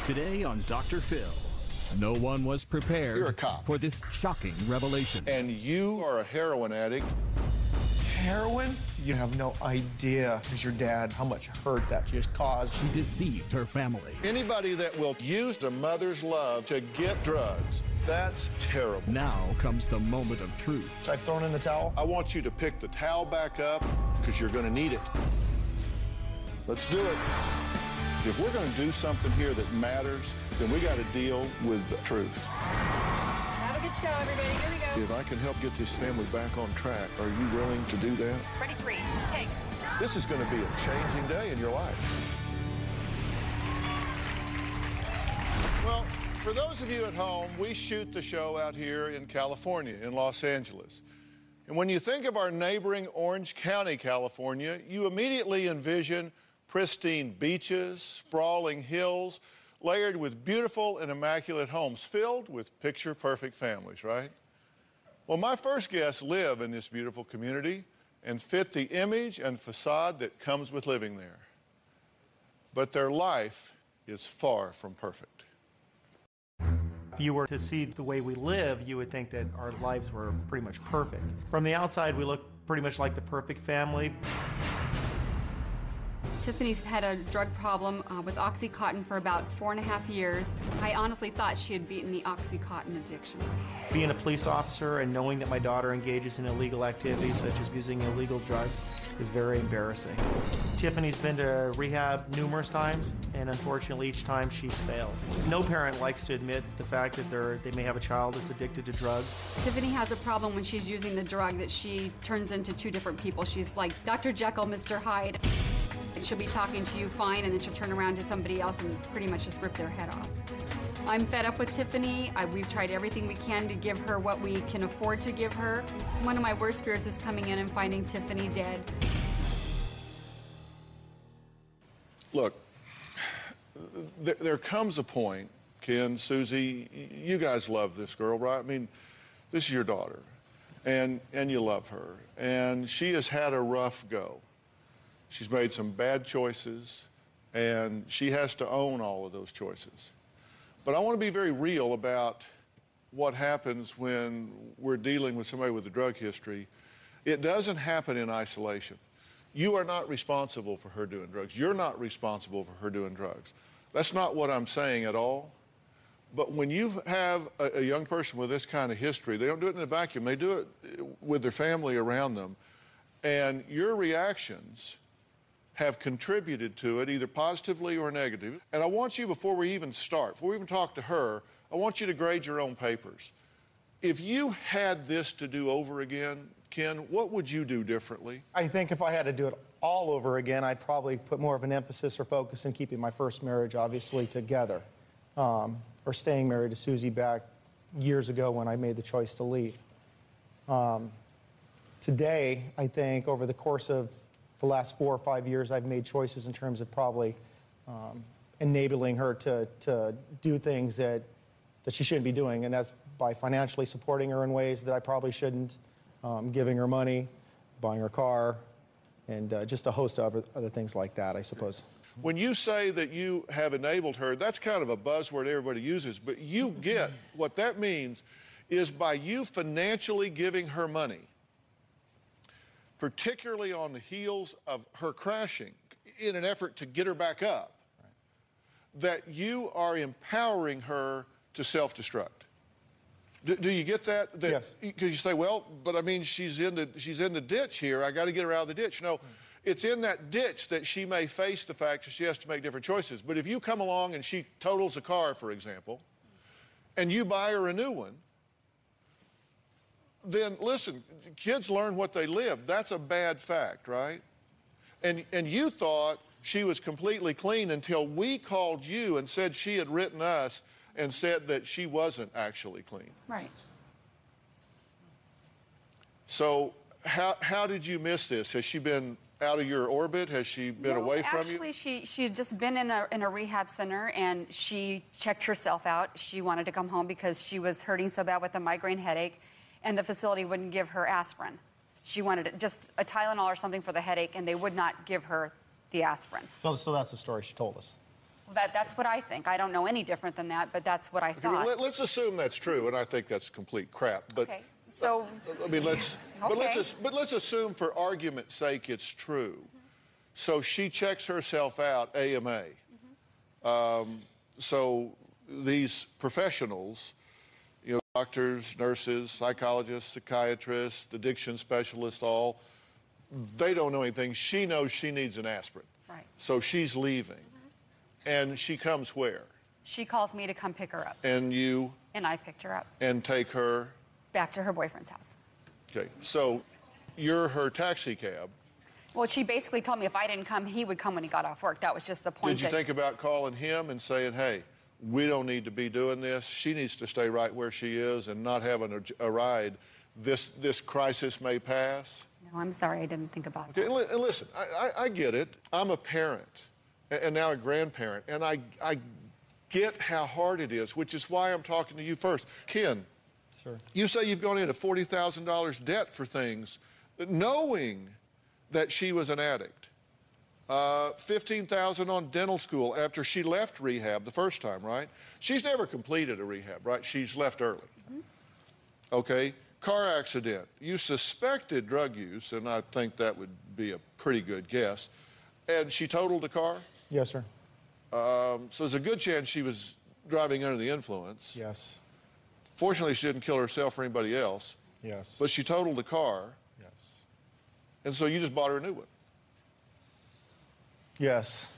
Today on Dr. Phil, no one was prepared You're a cop. for this shocking revelation. And you are a heroin addict. Heroin? You have no idea, as your dad, how much hurt that just caused. She deceived her family. Anybody that will use a mother's love to get drugs, that's terrible. Now comes the moment of truth. Should I throw in the towel? I want you to pick the towel back up because you're going to need it. Let's do it. If we're going to do something here that matters, then we got to deal with the truth. Have a good show, everybody. Here we go. If I can help get this family back on track, are you willing to do that? Ready, three, take. This is going to be a changing day in your life. Well, for those of you at home, we shoot the show out here in California, in Los Angeles. And when you think of our neighboring Orange County, California, you immediately envision pristine beaches, sprawling hills, layered with beautiful and immaculate homes filled with picture-perfect families, right? Well, my first guests live in this beautiful community and fit the image and facade that comes with living there. But their life is far from perfect. If you were to see the way we live, you would think that our lives were pretty much perfect. From the outside, we look pretty much like the perfect family. Tiffany's had a drug problem with Oxycontin for about 4.5 years. I honestly thought she had beaten the Oxycontin addiction. Being a police officer and knowing that my daughter engages in illegal activities such as using illegal drugs is very embarrassing. Tiffany's been to rehab numerous times, and unfortunately each time she's failed. No parent likes to admit the fact that they may have a child that's addicted to drugs. Tiffany has a problem when she's using the drug that she turns into two different people. She's like Dr. Jekyll, Mr. Hyde. She'll be talking to you fine, and then she'll turn around to somebody else and pretty much just rip their head off. I'm fed up with Tiffany. We've tried everything we can to give her what we can afford to give her. One of my worst fears is coming in and finding Tiffany dead. Look, there comes a point, Ken, Susie, you guys love this girl, right? I mean, this is your daughter, and you love her, and she has had a rough go. She's made some bad choices, and she has to own all of those choices. But I want to be very real about what happens when we're dealing with somebody with a drug history. It doesn't happen in isolation. You are not responsible for her doing drugs. You're not responsible for her doing drugs. That's not what I'm saying at all. But when you have a young person with this kind of history, they don't do it in a vacuum. They do it with their family around them. And your reactions have contributed to it, either positively or negatively. And I want you, before we even start, before we even talk to her, I want you to grade your own papers. If you had this to do over again, Ken, what would you do differently? I think if I had to do it all over again, I'd probably put more of an emphasis or focus in keeping my first marriage, obviously, together. Or staying married to Susie back years ago when I made the choice to leave. Today, I think over the course of the last 4 or 5 years, I've made choices in terms of probably enabling her to do things that she shouldn't be doing, and that's by financially supporting her in ways that I probably shouldn't, giving her money, buying her a car, and just a host of other things like that, I suppose. When you say that you have enabled her, that's kind of a buzzword everybody uses, but you get what that means is by you financially giving her money, particularly on the heels of her crashing in an effort to get her back up, that you are empowering her to self-destruct. Do you get that? Yes. Because you say, well, but I mean, she's in the ditch here. I got to get her out of the ditch. No, it's in that ditch that she may face the fact that she has to make different choices. But if you come along and she totals a car, for example, and you buy her a new one, then listen, kids learn what they live. That's a bad fact, right? And you thought she was completely clean until we called you and said she had written us and said that she wasn't actually clean. Right. So how did you miss this? Has she been out of your orbit? Has she been away from you? Actually, she had just been in a rehab center, and she checked herself out. She wanted to come home because she was hurting so bad with a migraine headache, and the facility wouldn't give her aspirin. She wanted just a Tylenol or something for the headache, and they would not give her the aspirin. So that's the story she told us. That's what I think. I don't know any different than that, but that's what I thought. Let's assume that's true, and I think that's complete crap. But okay. So. I mean, let's. Okay. But let's assume, for argument's sake, it's true. So she checks herself out, AMA. So these professionals, you know, doctors, nurses, psychologists, psychiatrists, addiction specialists, all, they don't know anything. She knows she needs an aspirin. Right. So she's leaving. And she comes where? She calls me to come pick her up. And you? And I picked her up. And take her? Back to her boyfriend's house. Okay, so you're her taxi cab. Well, she basically told me if I didn't come, he would come when he got off work. That was just the point. Did you think about calling him and saying, hey, we don't need to be doing this. She needs to stay right where she is and not having a ride. This crisis may pass? No, I'm sorry. I didn't think about that. Okay, and listen, I get it. I'm a parent and now a grandparent, and I get how hard it is, which is why I'm talking to you first. Ken, sure. You say you've gone into $40,000 debt for things, knowing that she was an addict. $15,000 on dental school after she left rehab the first time, right? She's never completed a rehab, right? She's left early. Okay, car accident. You suspected drug use, and I think that would be a pretty good guess. And she totaled the car? Yes, sir. So there's a good chance she was driving under the influence. Yes. Fortunately, she didn't kill herself or anybody else. Yes. But she totaled the car. Yes. And so you just bought her a new one. Yes.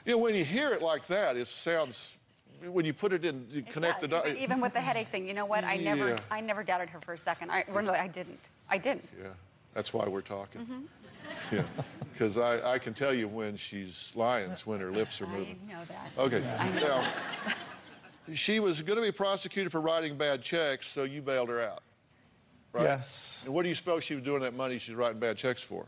You know, when you hear it like that, it sounds, when you put it in, you connect the dots. Even with the headache thing, you know what? I never doubted her for a second. I didn't. Yeah, that's why we're talking. Yeah, because I can tell you when she's lying, it's when her lips are moving. I know that. Okay. I know. Now, she was going to be prosecuted for writing bad checks, so you bailed her out, right? Yes. And what do you suppose she was doing that money she's writing bad checks for?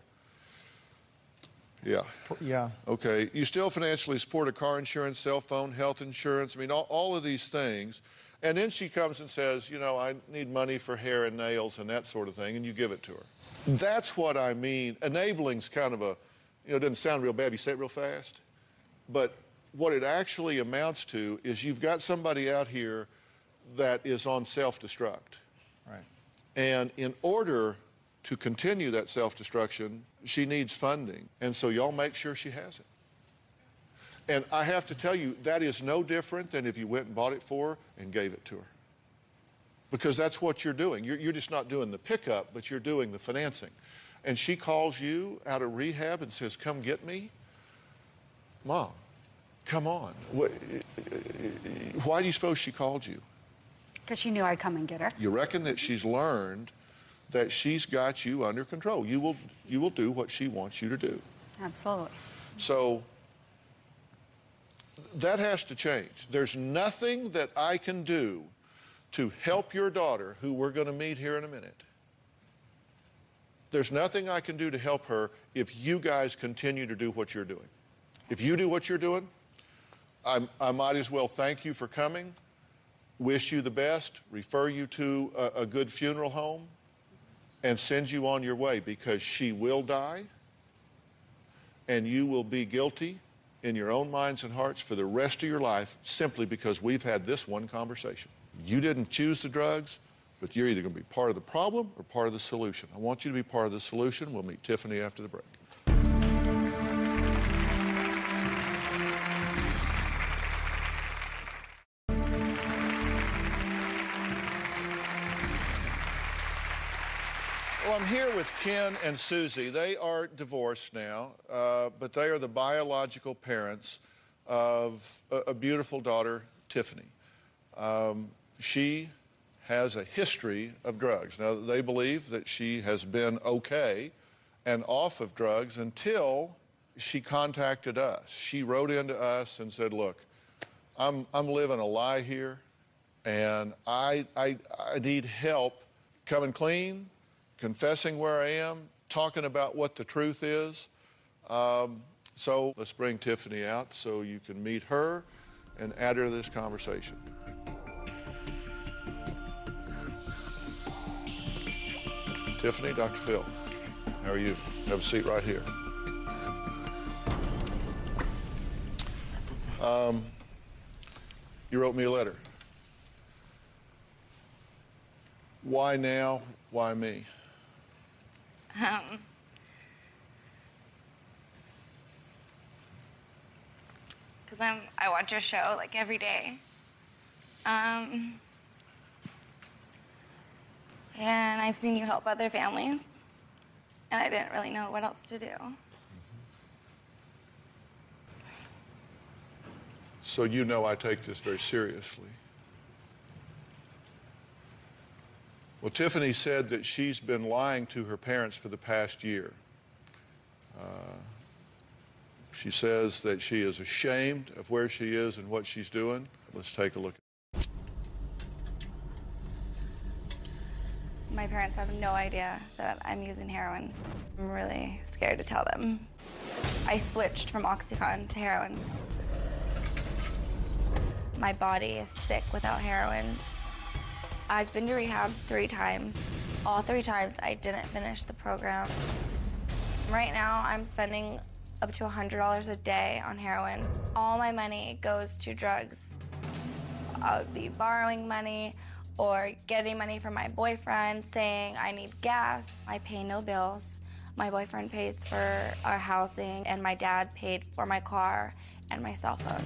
Yeah. Yeah. Okay. You still financially support a car insurance, cell phone, health insurance. I mean, all of these things. And then she comes and says, you know, I need money for hair and nails and that sort of thing, and you give it to her. That's what I mean. Enabling's kind of a, you know, it doesn't sound real bad. You say it real fast. But what it actually amounts to is you've got somebody out here that is on self-destruct. Right. And in order to continue that self-destruction, she needs funding. And so y'all make sure she has it. And I have to tell you, that is no different than if you went and bought it for her and gave it to her. Because that's what you're doing. You're just not doing the pickup, but you're doing the financing. And she calls you out of rehab and says, come get me. Mom, come on. Why do you suppose she called you? Because she knew I'd come and get her. You reckon that she's learned that she's got you under control. You will do what she wants you to do. Absolutely. So that has to change. There's nothing that I can do to help your daughter, who we're going to meet here in a minute. There's nothing I can do to help her if you guys continue to do what you're doing. If you do what you're doing, I might as well thank you for coming, wish you the best, refer you to a good funeral home, and send you on your way, because she will die, and you will be guilty in your own minds and hearts for the rest of your life, simply because we've had this one conversation. You didn't choose the drugs, but you're either going to be part of the problem or part of the solution. I want you to be part of the solution. We'll meet Tiffany after the break. Well, I'm here with Ken and Susie. They are divorced now, but they are the biological parents of a beautiful daughter, Tiffany. She has a history of drugs. Now, they believe that she has been okay and off of drugs until she contacted us. She wrote into us and said, look, I'm living a lie here, and I need help coming clean, confessing where I am, talking about what the truth is. So let's bring Tiffany out so you can meet her and add her to this conversation. Tiffany, Dr. Phil, how are you? Have a seat right here. You wrote me a letter. Why now? Why me? Because I watch your show like every day. And I've seen you help other families. And I didn't really know what else to do. So you know I take this very seriously. Well, Tiffany said that she's been lying to her parents for the past year. She says that she is ashamed of where she is and what she's doing. Let's take a look. My parents have no idea that I'm using heroin. I'm really scared to tell them. I switched from Oxycontin to heroin. My body is sick without heroin. I've been to rehab 3 times. All 3 times I didn't finish the program. Right now I'm spending up to $100 a day on heroin. All my money goes to drugs. I would be borrowing money or getting money from my boyfriend saying I need gas. I pay no bills. My boyfriend pays for our housing and my dad paid for my car and my cell phone.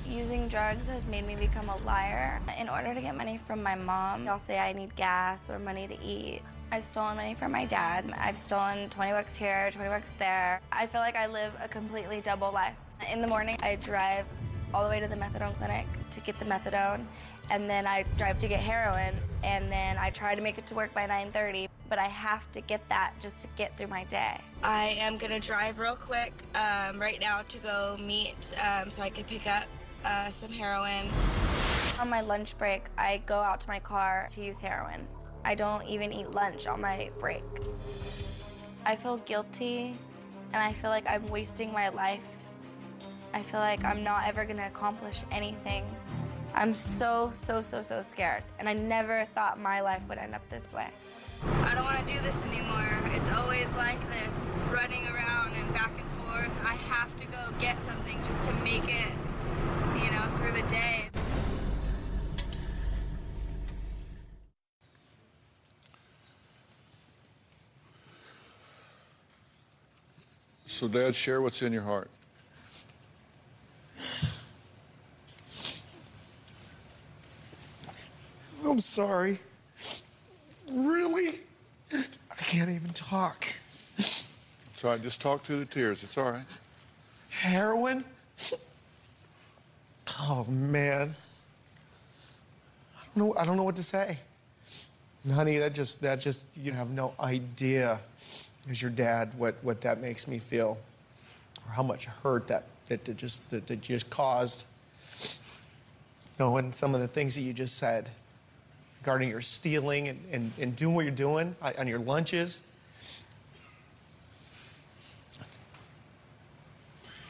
Using drugs has made me become a liar. In order to get money from my mom, I'll say I need gas or money to eat. I've stolen money from my dad. I've stolen 20 bucks here, 20 bucks there. I feel like I live a completely double life. In the morning, I drive all the way to the methadone clinic to get the methadone, and then I drive to get heroin, and then I try to make it to work by 9:30, but I have to get that just to get through my day. I am gonna drive real quick right now to go meet so I can pick up some heroin. On my lunch break, I go out to my car to use heroin. I don't even eat lunch on my break. I feel guilty, and I feel like I'm wasting my life. I feel like I'm not ever gonna accomplish anything. I'm so scared, and I never thought my life would end up this way. I don't wanna do this anymore. It's always like this, running around and back and forth. I have to go get something just to make it, you know, through the day. So, Dad, share what's in your heart. I'm sorry. Really? I can't even talk. It's all right. Just talk through the tears. It's all right. Heroin? Oh, man. I don't know what to say. And honey, that just, you have no idea as your dad what that makes me feel, or how much hurt that just caused. You know, and some of the things that you just said regarding your stealing and doing what you're doing on your lunches.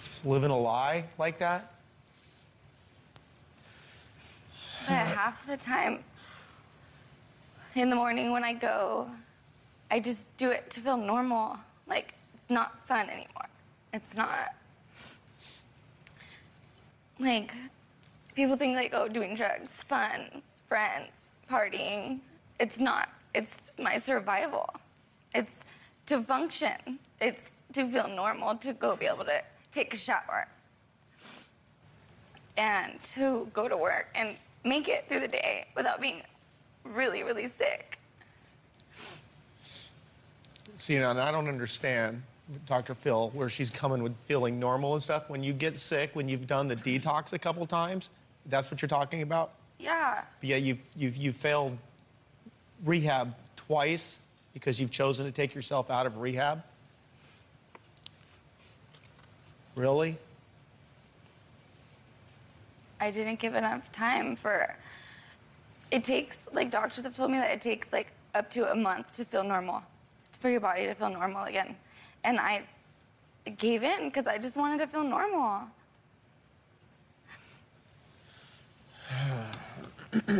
Just living a lie like that. But half the time in the morning when I go, I just do it to feel normal. Like, it's not fun anymore. It's not. Like, people think, like, oh, doing drugs, fun, friends, partying. It's not. It's my survival. It's to function. It's to feel normal, to go be able to take a shower and to go to work and make it through the day without being really sick. See, you know, and I don't understand, Dr. Phil, where she's coming with feeling normal and stuff. When you get sick, when you've done the detox a couple times, that's what you're talking about? Yeah. But yeah, you've failed rehab twice because you've chosen to take yourself out of rehab? Really? I didn't give enough time for... It takes, like, doctors have told me that it takes, like, up to a month to feel normal, for your body to feel normal again. And I gave in because I just wanted to feel normal. What do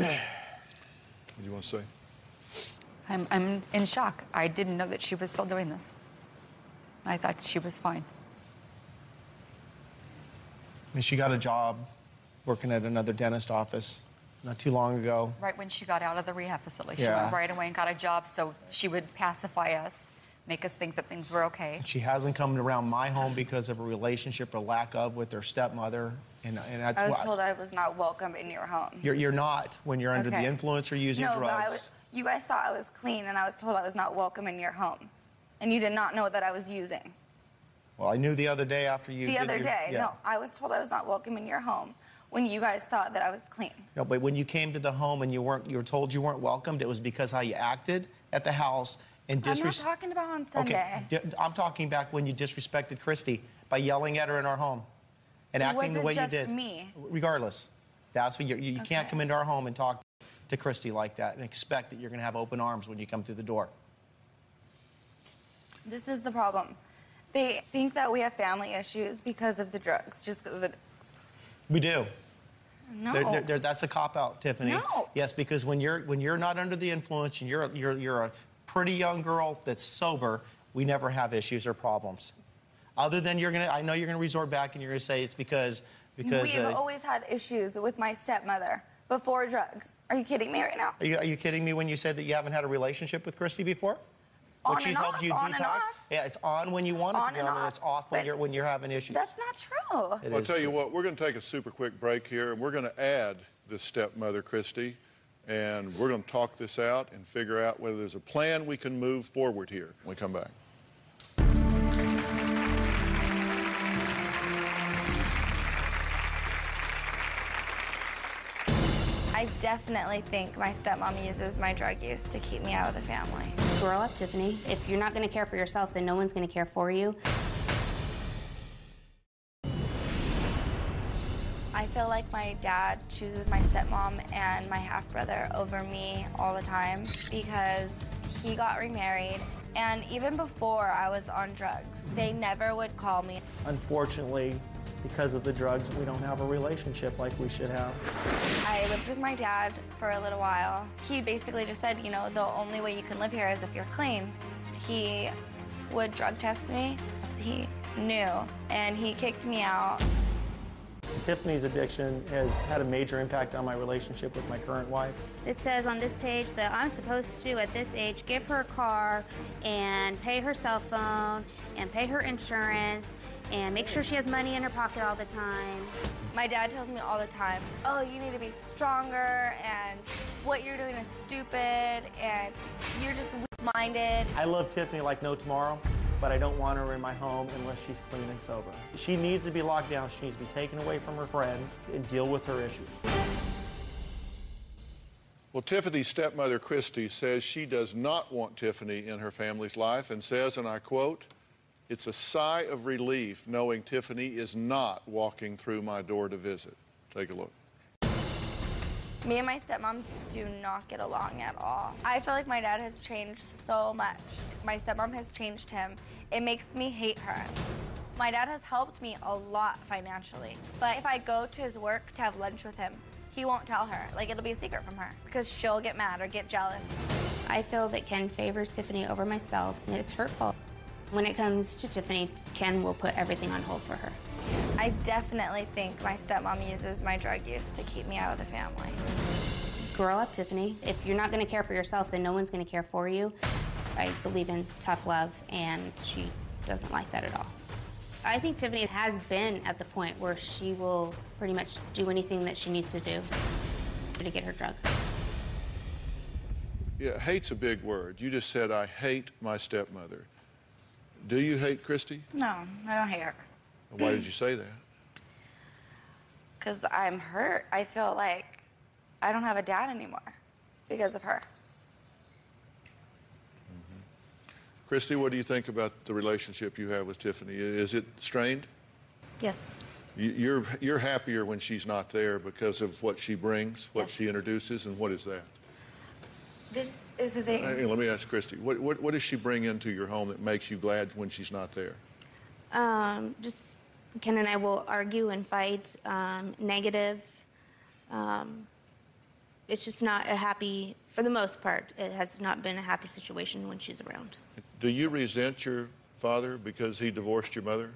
you want to say? I'm in shock. I didn't know that she was still doing this. I thought she was fine. I mean, she got a job working at another dentist office not too long ago. Right when she got out of the rehab facility, she Yeah. went right away and got a job so she would pacify us, make us think that things were okay. She hasn't come around my home because of a relationship or lack of with her stepmother. And that's I was why told I was not welcome in your home. you're not when you're under Okay. the influence or using No, drugs. but you guys thought I was clean, and I was told I was not welcome in your home. And you did not know that I was using. Well, I knew the other day after you The did other your- day, yeah. no, I was told I was not welcome in your home when you guys thought that I was clean. No, but when you came to the home and you were told you weren't welcomed, it was because how you acted at the house and I'm not talking about on Sunday. Okay, I'm talking back when you disrespected Christy by yelling at her in our home and It acting the way wasn't you just did. me. Regardless, that's what you can't Okay. come into our home and talk to Christy like that and expect that you're going to have open arms when you come through the door. This is the problem. They think that we have family issues because of the drugs, just because of the drugs. We do. No. That's a cop-out, Tiffany. No. Yes, because when you're not under the influence and you're a pretty young girl that's sober, we never have issues or problems. Other than I know you're gonna resort back and you're gonna say it's because We've always had issues with my stepmother before drugs. Are you kidding me right now? Are you kidding me when you said that you haven't had a relationship with Christy before? On When she's and helped off, you on and detox? off. Yeah, it's on when you want it to On be and on, and off, it's off but when you're having issues. That's not true. It I'll is tell you true. what, we're going to take a super quick break here, and we're going to add this stepmother, Christy, and we're going to talk this out and figure out whether there's a plan we can move forward here when we come back. I definitely think my stepmom uses my drug use to keep me out of the family. Grow up, Tiffany. If you're not going to care for yourself, then no one's going to care for you. I feel like my dad chooses my stepmom and my half-brother over me all the time because he got remarried, and even before I was on drugs, they never would call me. Unfortunately, because of the drugs, we don't have a relationship like we should have. I lived with my dad for a little while. He basically just said, you know, the only way you can live here is if you're clean. He would drug test me, so he knew, and he kicked me out. Tiffany's addiction has had a major impact on my relationship with my current wife. It says on this page that I'm supposed to, at this age, give her a car and pay her cell phone and pay her insurance and make sure she has money in her pocket all the time. My dad tells me all the time, oh, you need to be stronger, and what you're doing is stupid, and you're just weak-minded. I love Tiffany like no tomorrow, but I don't want her in my home unless she's clean and sober. She needs to be locked down. She needs to be taken away from her friends and deal with her issues. Well, Tiffany's stepmother, Christy, says she does not want Tiffany in her family's life and says, and I quote, "It's a sigh of relief knowing Tiffany is not walking through my door to visit." Take a look. Me and my stepmom do not get along at all. I feel like my dad has changed so much. My stepmom has changed him. It makes me hate her. My dad has helped me a lot financially, but if I go to his work to have lunch with him, he won't tell her. Like, it'll be a secret from her because she'll get mad or get jealous. I feel that Ken favors Tiffany over myself, and it's hurtful. When it comes to Tiffany, Ken will put everything on hold for her. I definitely think my stepmom uses my drug use to keep me out of the family. Grow up, Tiffany. If you're not going to care for yourself, then no one's going to care for you. I believe in tough love, and she doesn't like that at all. I think Tiffany has been at the point where she will pretty much do anything that she needs to do to get her drug. Yeah, hate's a big word. You just said, I hate my stepmother. Do you hate Christy? No, I don't hate her. Why did you say that? Because I'm hurt. I feel like I don't have a dad anymore because of her. Christy, what do you think about the relationship you have with Tiffany? Is it strained? Yes. You're happier when she's not there because of what she brings, what Yes. she introduces, and what is that? This is the thing. Hey, let me ask Christy, what does she bring into your home that makes you glad when she's not there? Just Ken and I will argue and fight, negative. It's just not a happy, for the most part, it has not been a happy situation when she's around. Do you resent your father because he divorced your mother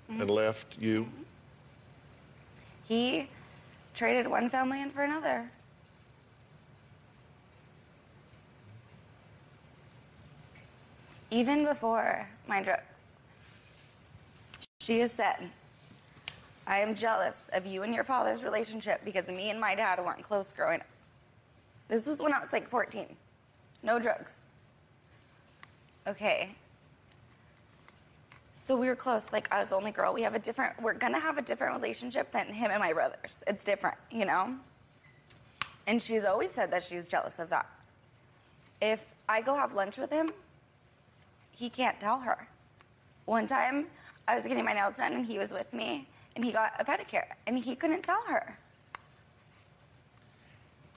and left you? He traded one family in for another. Even before my drugs, she has said, I am jealous of you and your father's relationship because me and my dad weren't close growing up. This was when I was like 14. No drugs. Okay. So we were close. Like, I was the only girl. We're gonna have a different relationship than him and my brothers. It's different, you know? And she's always said that she's jealous of that. If I go have lunch with him, he can't tell her. One time, I was getting my nails done and he was with me and he got a pedicure and he couldn't tell her.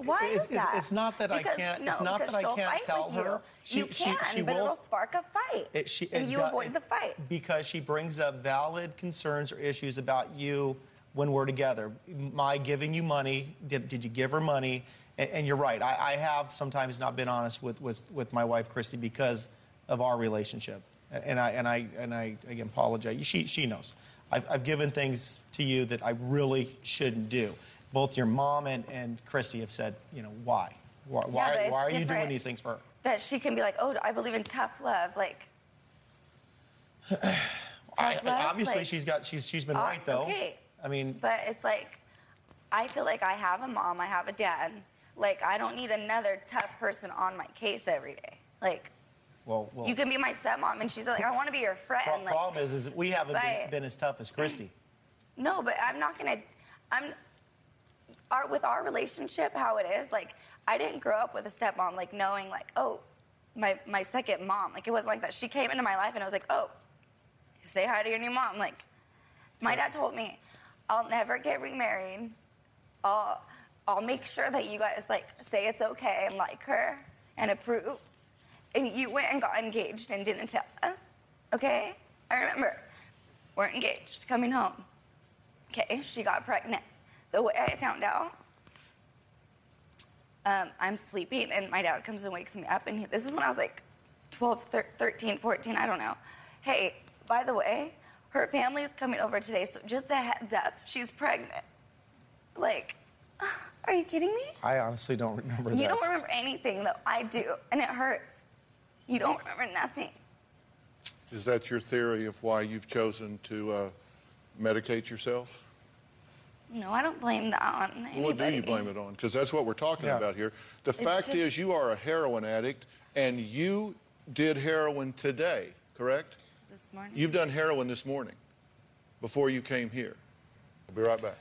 Why is that? It's not that I can't. It's not that I can't tell her. You can, but it'll spark a fight, and you avoid the fight because she brings up valid concerns or issues about you when we're together. My giving you money. Did you give her money? And you're right. I have sometimes not been honest with my wife Christy because of our relationship. And I again apologize. She knows. I've given things to you that I really shouldn't do. Both your mom and Christy have said, you know, why? Why are you doing these things for her? That she can be like, oh, I believe in tough love, like. Obviously, like, she's been right though. Okay. I mean, but it's like, I feel like I have a mom, I have a dad. Like, I don't need another tough person on my case every day. Like. Well, you can be my stepmom, and she's like, I want to be your friend. The problem is we haven't been as tough as Christy. No, but I'm not gonna. With our relationship, how it is, like, I didn't grow up with a stepmom, like, knowing, like, oh, my second mom. Like, it wasn't like that. She came into my life, and I was like, oh, say hi to your new mom. Like, my dad told me, I'll never get remarried. I'll make sure that you guys, like, say it's okay and like her and approve. And you went and got engaged and didn't tell us, okay? I remember, we're engaged, coming home. Okay, she got pregnant. The way I found out, I'm sleeping, and my dad comes and wakes me up, and this is when I was like 12, 13, 14, I don't know. Hey, by the way, her family is coming over today, so just a heads up, she's pregnant. Like, are you kidding me? I honestly don't remember that. You don't remember anything, though. I do, and it hurts. You don't remember nothing. Is that your theory of why you've chosen to medicate yourself? No, I don't blame that on anybody. What do you blame it on? Because that's what we're talking about here. The fact is you are a heroin addict, and you did heroin today, correct? This morning. You've done heroin this morning before you came here. We'll be right back.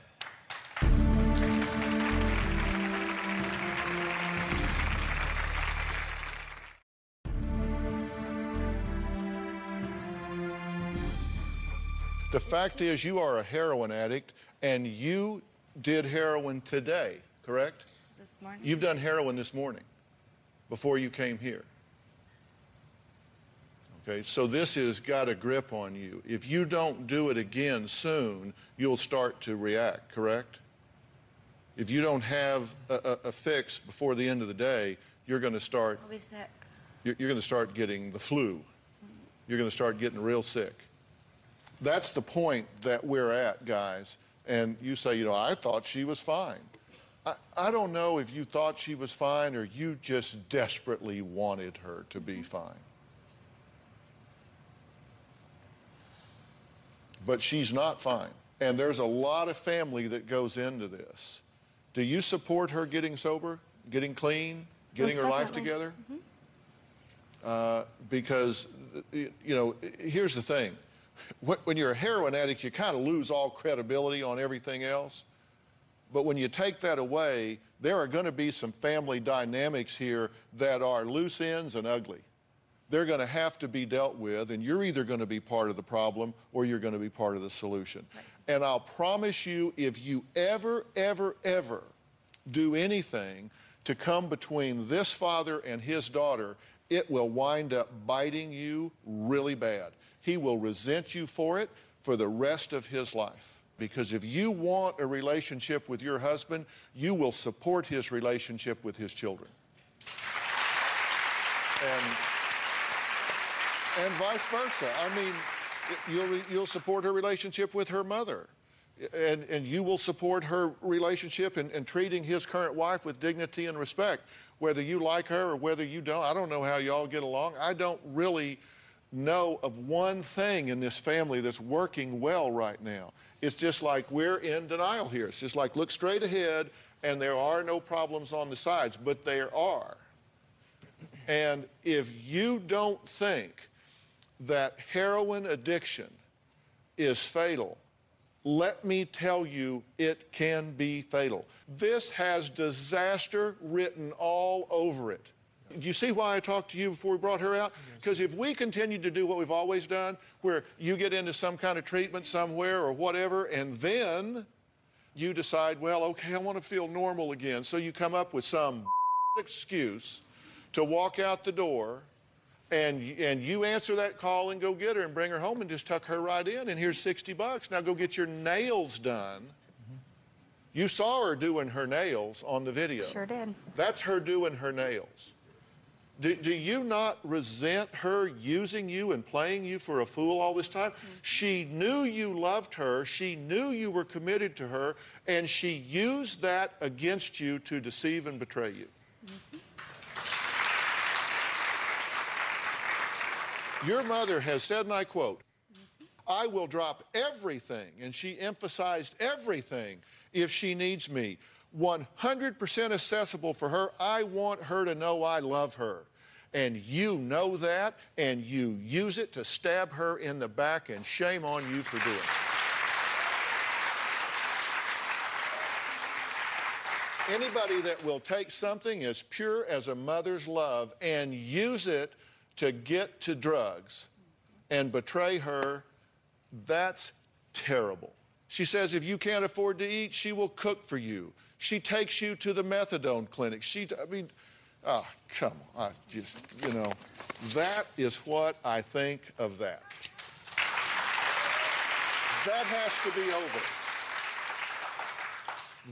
The fact is you are a heroin addict, and you did heroin today, correct? This morning. You've done heroin this morning before you came here. Okay, so this has got a grip on you. If you don't do it again soon, you'll start to react, correct? If you don't have a fix before the end of the day, you're going to start. I'll be sick. You're going to start getting the flu. You're going to start getting real sick. That's the point that we're at, guys. And you say, you know, I thought she was fine. I don't know if you thought she was fine or you just desperately wanted her to be fine. But she's not fine. And there's a lot of family that goes into this. Do you support her getting sober, getting clean, getting her life together? Because, you know, here's the thing. When you're a heroin addict, you kind of lose all credibility on everything else. But when you take that away, there are going to be some family dynamics here that are loose ends and ugly. They're going to have to be dealt with, and you're either going to be part of the problem or you're going to be part of the solution. Right. And I'll promise you, if you ever do anything to come between this father and his daughter, it will wind up biting you really bad. He will resent you for it for the rest of his life. Because if you want a relationship with your husband, you will support his relationship with his children. And And vice versa. I mean, you'll support her relationship with her mother. And you will support her relationship in treating his current wife with dignity and respect, whether you like her or whether you don't. I don't know how y'all get along. I don't really know of one thing in this family that's working well right now. It's just like we're in denial here. It's just like look straight ahead and there are no problems on the sides, but there are. And if you don't think that heroin addiction is fatal, let me tell you, it can be fatal. This has disaster written all over it. Do you see why I talked to you before we brought her out? Because if we continue to do what we've always done, where you get into some kind of treatment somewhere or whatever, and then you decide, well, okay, I want to feel normal again. So you come up with some excuse to walk out the door, and you answer that call and go get her and bring her home and just tuck her right in, and here's $60. Now go get your nails done. You saw her doing her nails on the video. Sure did. That's her doing her nails. Do you not resent her using you and playing you for a fool all this time? She knew you loved her. She knew you were committed to her, and she used that against you to deceive and betray you. Your mother has said, and I quote, I will drop everything, and she emphasized everything, if she needs me. 100% accessible for her. I want her to know I love her. And you know that, and you use it to stab her in the back, and shame on you for doing it. Anybody that will take something as pure as a mother's love and use it to get to drugs and betray her, that's terrible. She says if you can't afford to eat, she will cook for you. She takes you to the methadone clinic. Oh, come on. That is what I think of that. That has to be over.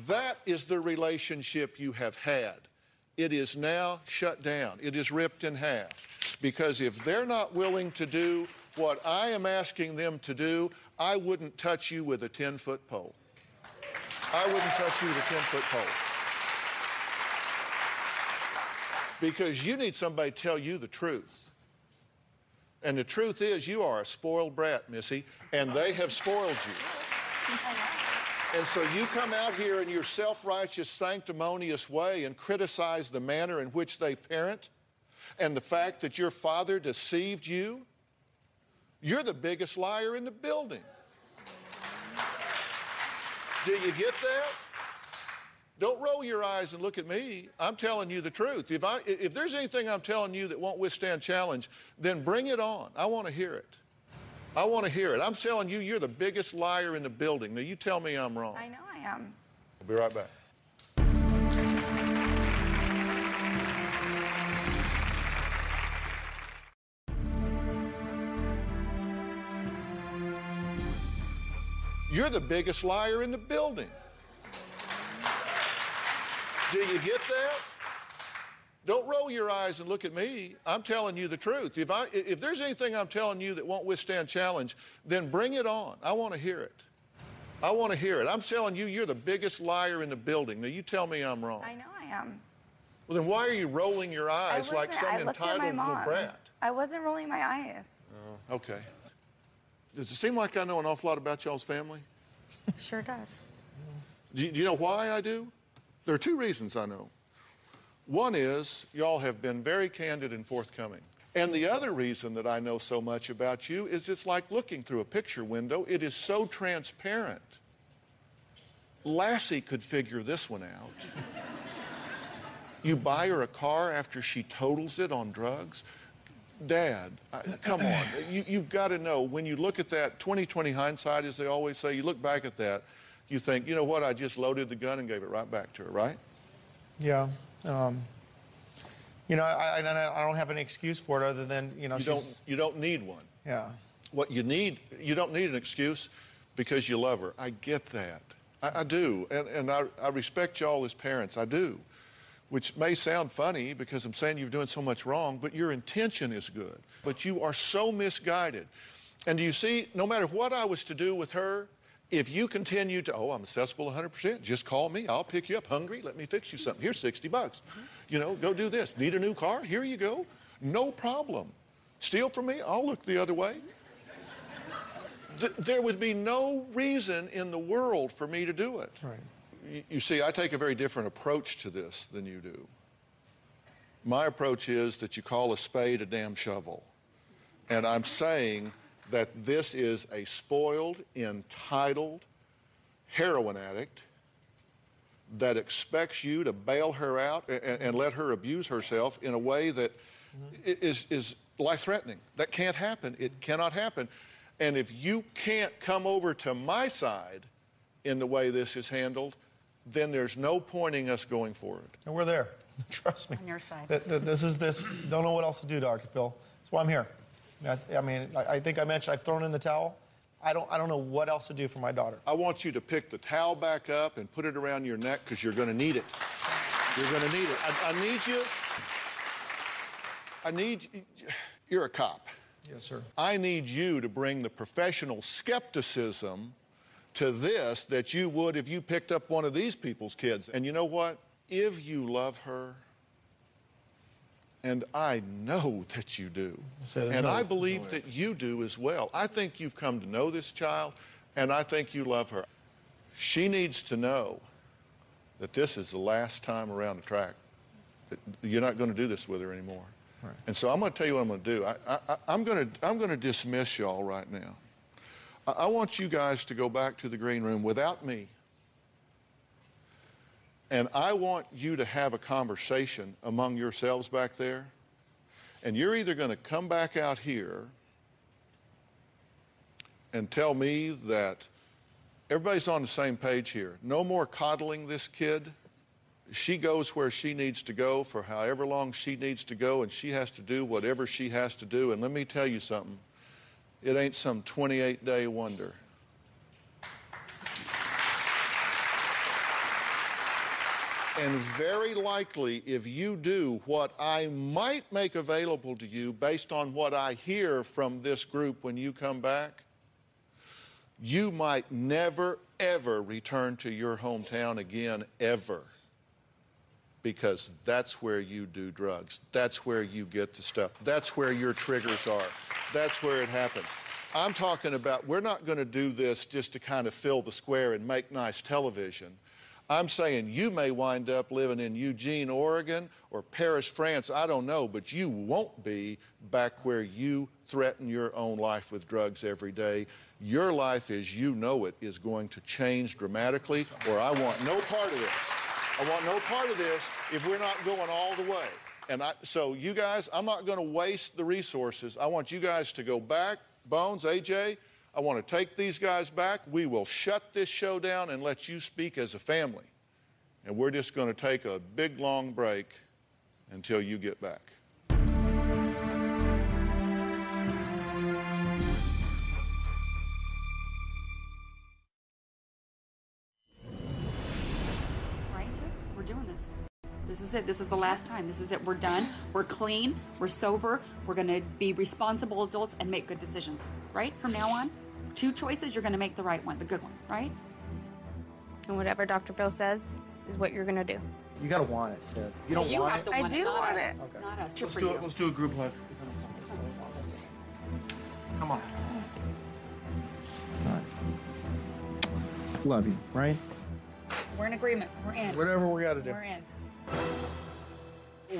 That is the relationship you have had. It is now shut down. It is ripped in half. Because if they're not willing to do what I am asking them to do, I wouldn't touch you with a 10-foot pole. I wouldn't touch you with a 10-foot pole. Because you need somebody to tell you the truth. And the truth is you are a spoiled brat, Missy, and they have spoiled you. And so you come out here in your self-righteous, sanctimonious way and criticize the manner in which they parent and the fact that your father deceived you. You're the biggest liar in the building. Do you get that? Don't roll your eyes and look at me. I'm telling you the truth. If there's anything I'm telling you that won't withstand challenge, then bring it on. I want to hear it. I want to hear it. I'm telling you, you're the biggest liar in the building. Now, you tell me I'm wrong. I know I am. I'll be right back. You're the biggest liar in the building. Do you get that? Don't roll your eyes and look at me. I'm telling you the truth. If there's anything I'm telling you that won't withstand challenge, then bring it on. I want to hear it. I want to hear it. I'm telling you, you're the biggest liar in the building. Now, you tell me I'm wrong. I know I am. Well, then why are you rolling your eyes like some entitled little brat? I wasn't rolling my eyes. Okay. Does it seem like I know an awful lot about y'all's family? Sure does. Do you know why I do? There are two reasons I know. One is y'all have been very candid and forthcoming. And the other reason that I know so much about you is it's like looking through a picture window. It is so transparent. Lassie could figure this one out. You buy her a car after she totals it on drugs. Dad, come on. You've got to know, when you look at that, 20/20 hindsight, as they always say, you look back at that, you think, you know what, I just loaded the gun and gave it right back to her, right? Yeah. I don't have any excuse for it other than, you don't need one. Yeah. What you don't need an excuse because you love her. I get that. I do. And I respect y'all as parents. I do. which may sound funny because I'm saying you're doing so much wrong, but your intention is good. But you are so misguided. And do you see, no matter what I was to do with her, if you continue to, oh, I'm accessible 100%, just call me. I'll pick you up. Hungry? Let me fix you something. Here's $60. You know, go do this. Need a new car? Here you go. No problem. Steal from me? I'll look the other way. There would be no reason in the world for me to do it. Right. You see, I take a very different approach to this than you do. My approach is that you call a spade a damn shovel. And I'm saying that this is a spoiled, entitled heroin addict that expects you to bail her out and let her abuse herself in a way that is life-threatening. That can't happen. It cannot happen. And if you can't come over to my side in the way this is handled, then there's no pointing us going forward. And we're there. Trust me. On your side. This is this. Don't know what else to do, Dr. Phil. That's why I'm here. I mean, I think I mentioned I've thrown in the towel. I don't know what else to do for my daughter. I want you to pick the towel back up and put it around your neck because you're going to need it. You're going to need it. You're a cop. Yes, sir. I need you to bring the professional skepticism to this that you would if you picked up one of these people's kids. And you know what? If you love her, and I know that you do, and I believe that you do as well. I think you've come to know this child, and I think you love her. She needs to know that this is the last time around the track, that you're not going to do this with her anymore. Right. And so I'm going to tell you what I'm going to do. I'm going to dismiss y'all right now. I want you guys to go back to the green room without me. And I want you to have a conversation among yourselves back there. And you're either going to come back out here and tell me that everybody's on the same page here. No more coddling this kid. She goes where she needs to go for however long she needs to go, and she has to do whatever she has to do. And let me tell you something. It ain't some 28-day wonder. And very likely, if you do what I might make available to you based on what I hear from this group when you come back, you might never, ever return to your hometown again, ever. Because that's where you do drugs. That's where you get the stuff. That's where your triggers are. That's where it happens. I'm talking about, we're not going to do this just to kind of fill the square and make nice television. I'm saying you may wind up living in Eugene, Oregon, or Paris, France, I don't know, but you won't be back where you threaten your own life with drugs every day. Your life as you know it is going to change dramatically, or I want no part of this. I want no part of this if we're not going all the way. And so you guys, I'm not going to waste the resources. I want you guys to go back. Bones, AJ, I want to take these guys back. We will shut this show down and let you speak as a family. And we're just going to take a big, long break until you get back. We're doing this. This is it. This is the last time. This is it. We're done. We're clean. We're sober. We're going to be responsible adults and make good decisions, right? From now on, 2 choices, you're going to make the right one, the good one, right? And whatever Dr. Phil says is what you're going to do. You got to want it, Sid. You don't want have it? to want I do not want us. it. Okay. Not us. Let's for do you. it. Let's do a group hug. Come on. Love you, right? We're in agreement. We're in. Whatever we got to do. We're in.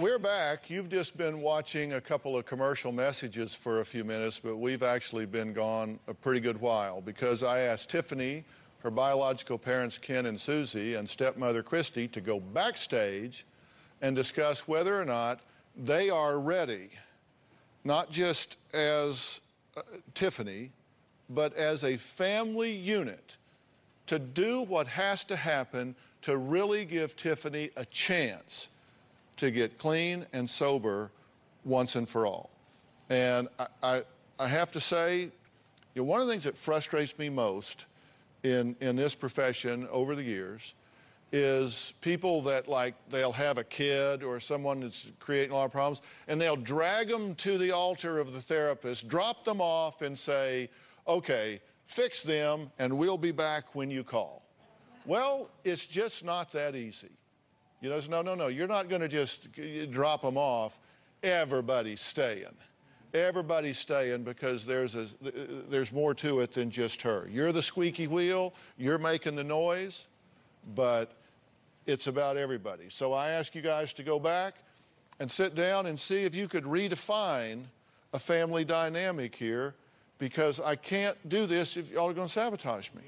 We're back. You've just been watching a couple of commercial messages for a few minutes, but we've actually been gone a pretty good while because I asked Tiffany, her biological parents Ken and Susie, and stepmother Christy to go backstage and discuss whether or not they are ready, not just as Tiffany, but as a family unit to do what has to happen to really give Tiffany a chance to get clean and sober once and for all. And I have to say, one of the things that frustrates me most in this profession over the years is people that, like, they'll have a kid or someone that's creating a lot of problems, and they'll drag them to the altar of the therapist, drop them off, and say, okay, fix them, and we'll be back when you call. Well, it's just not that easy. You know, no, you're not going to just drop them off. Everybody's staying. Everybody's staying because there's more to it than just her. You're the squeaky wheel, you're making the noise, but it's about everybody. So I ask you guys to go back and sit down and see if you could redefine a family dynamic here, because I can't do this if y'all are going to sabotage me.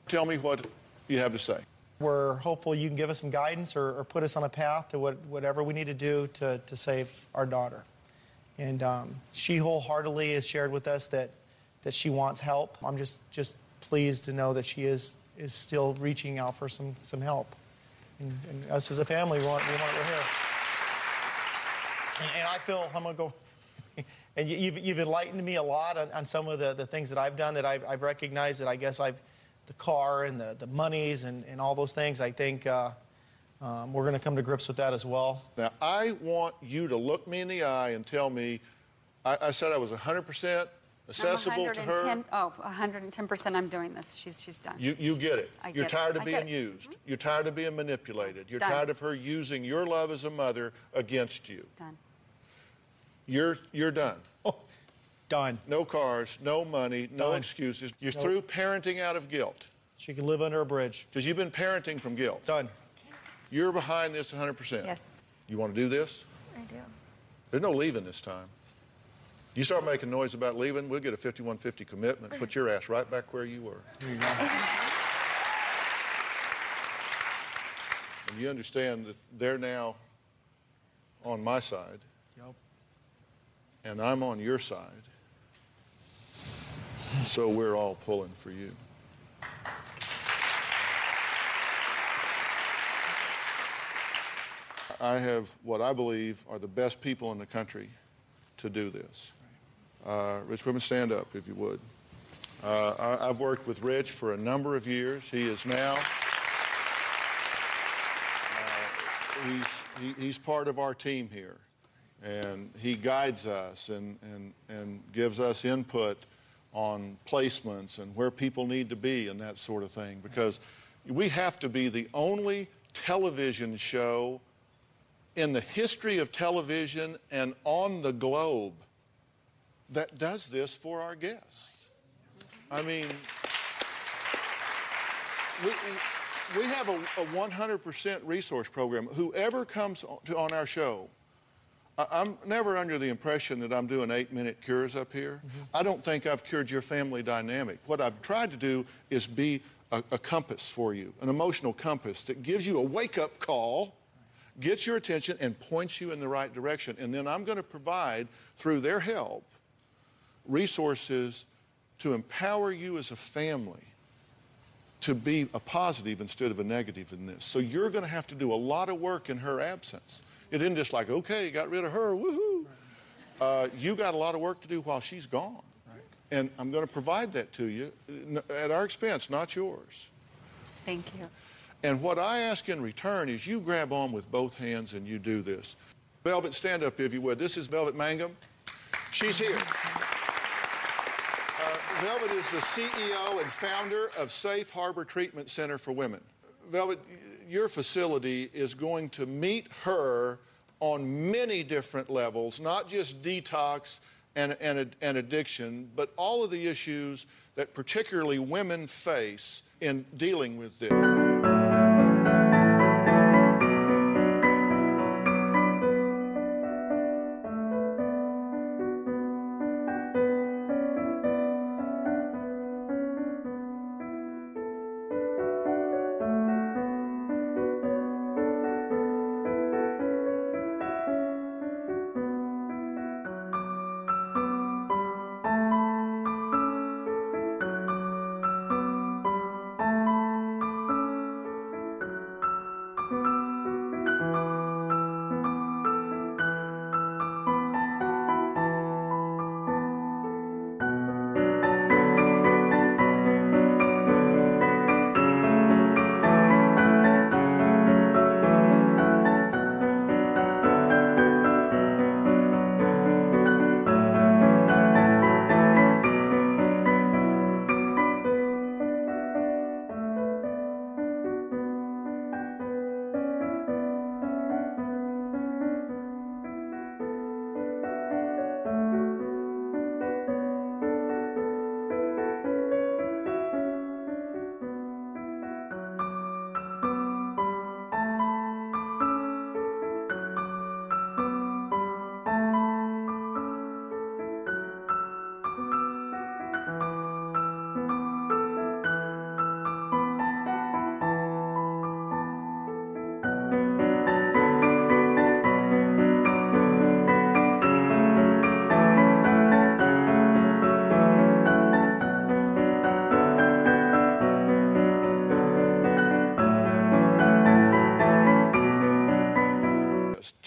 Tell me what you have to say. We're hopeful you can give us some guidance or put us on a path to whatever we need to do to save our daughter. And she wholeheartedly has shared with us that she wants help. I'm just pleased to know that she is still reaching out for some help. And us as a family, we want we're here. And I feel, I'm going to go, and you've enlightened me a lot on some of the things that I've done, that I've recognized that I guess the car and the monies and all those things, I think we're going to come to grips with that as well. Now, I want you to look me in the eye and tell me, I said I was 100% accessible to her. Oh, 110% I'm doing this. She's done. You get it. I get You're it. tired of I being get it. used. You're tired of being manipulated. You're Done. tired of her using your love as a mother against you. Done. You're done. Oh, done. No cars, no money, no Done. excuses. You're through parenting out of guilt. She can live under a bridge. Because you've been parenting from guilt. Done. You're behind this 100%. Yes, You want to do this? I do. There's no leaving this time. You start making noise about leaving, we'll get a 5150 commitment, put your ass right back where you were. There you go. And you understand that they're now on my side, Yep. and I'm on your side. So we're all pulling for you. I have what I believe are the best people in the country to do this. Rich, women, stand up if you would. I've worked with Rich for a number of years. He is now, he's part of our team here. And he guides us and gives us input on placements and where people need to be and that sort of thing. Because we have to be the only television show in the history of television and on the globe that does this for our guests. I mean, we have a 100% resource program. Whoever comes on our show, I'm never under the impression that I'm doing 8-minute cures up here. I don't think I've cured your family dynamic. What I've tried to do is be a compass for you, an emotional compass that gives you a wake-up call, gets your attention, and points you in the right direction. And then I'm going to provide, through their help, resources to empower you as a family to be a positive instead of a negative in this. So you're going to have to do a lot of work in her absence. It isn't just like, okay, got rid of her, woohoo. You got a lot of work to do while she's gone. Right. And I'm going to provide that to you at our expense, not yours. Thank you. And what I ask in return is you grab on with both hands and you do this. Velvet, stand up if you would. This is Velvet Mangum. She's here. Velvet is the CEO and founder of Safe Harbor Treatment Center for Women. Velvet, your facility is going to meet her on many different levels, not just detox and addiction, but all of the issues that particularly women face in dealing with this.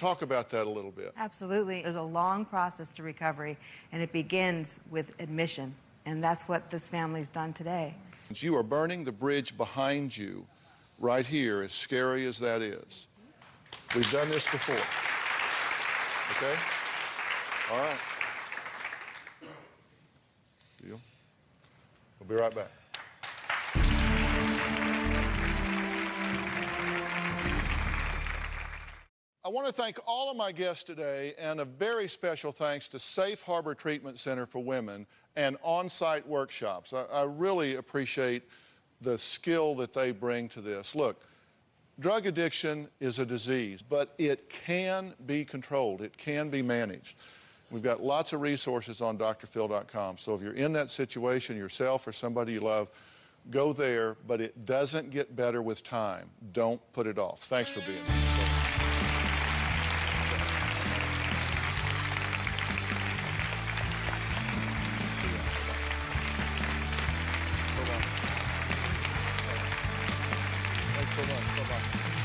Talk about that a little bit. Absolutely. There's a long process to recovery, and it begins with admission, and that's what this family's done today. You are burning the bridge behind you right here, as scary as that is. We've done this before. Okay? All right. Deal. We'll be right back. I want to thank all of my guests today, and a very special thanks to Safe Harbor Treatment Center for Women and on-site workshops. I really appreciate the skill that they bring to this. Look, drug addiction is a disease, but it can be controlled. It can be managed. We've got lots of resources on drphil.com. So if you're in that situation yourself or somebody you love, go there, but it doesn't get better with time. Don't put it off. Thanks for being here. Thanks so much. Bye-bye.